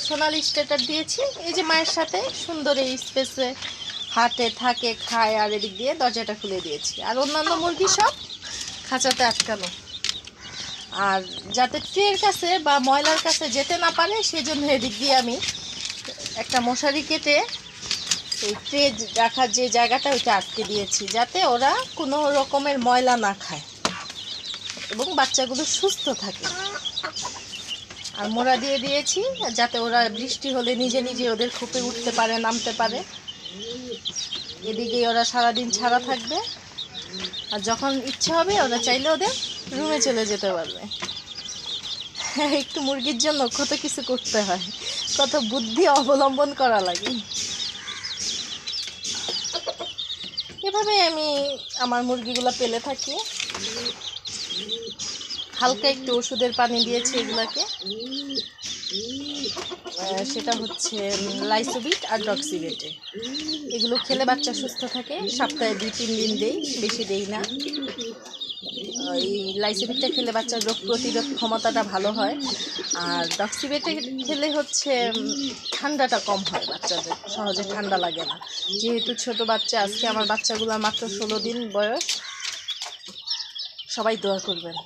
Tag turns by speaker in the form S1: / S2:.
S1: সোনালি stature দিয়েছি, এই যে মায়ের সাথে সুন্দর এই স্পেসে হাটে থাকে, খায়, আর এদিক দিয়ে দরজাটা খুলে দিয়েছি। আর অন্যান্য মুরগি সব খাঁচাতে আটকানো, আর যাতে ট্রের কাছে বা ময়লার কাছে যেতে না পারে সেজন্য এদিক দিয়ে আমি একটা মশারি কেটে এই ট্রে রাখার যে জায়গাটা ওইটা আটকে দিয়েছি, যাতে ওরা কোনো রকমের ময়লা না খায় এবং বাচ্চাগুলো সুস্থ থাকে। আর মোড়া দিয়ে দিয়েছি যাতে ওরা বৃষ্টি হলে নিজে নিজে ওদের খোপে উঠতে পারে, নামতে পারে। এদিকে ওরা সারাদিন ছাড়া থাকবে, আর যখন ইচ্ছে হবে ওরা চাইলে ওদের রুমে চলে যেতে পারবে। একটু মুরগির জন্য কত কিছু করতে হয়, কত বুদ্ধি অবলম্বন করা লাগে। এভাবে আমি আমার মুরগিগুলো পেলে থাকি। হালকা একটু ওষুধের পানি দিয়েছি এগুলাকে, সেটা হচ্ছে লাইসোবিট আর ডক্সিবেটে। এগুলো খেলে বাচ্চা সুস্থ থাকে। সপ্তাহে 2-3 দিন দেই, বেশি দেই না। এই লাইসোবিটটা খেলে বাচ্চার রোগ প্রতিরোধ ক্ষমতাটা ভালো হয়, আর ডক্সিবেটে খেলে হচ্ছে ঠান্ডাটা কম হয়, বাচ্চাদের সহজে ঠান্ডা লাগে না। যেহেতু ছোট বাচ্চা, আজকে আমার বাচ্চাগুলো মাত্র 16 দিন বয়স। সবাই দোয়া করবেন।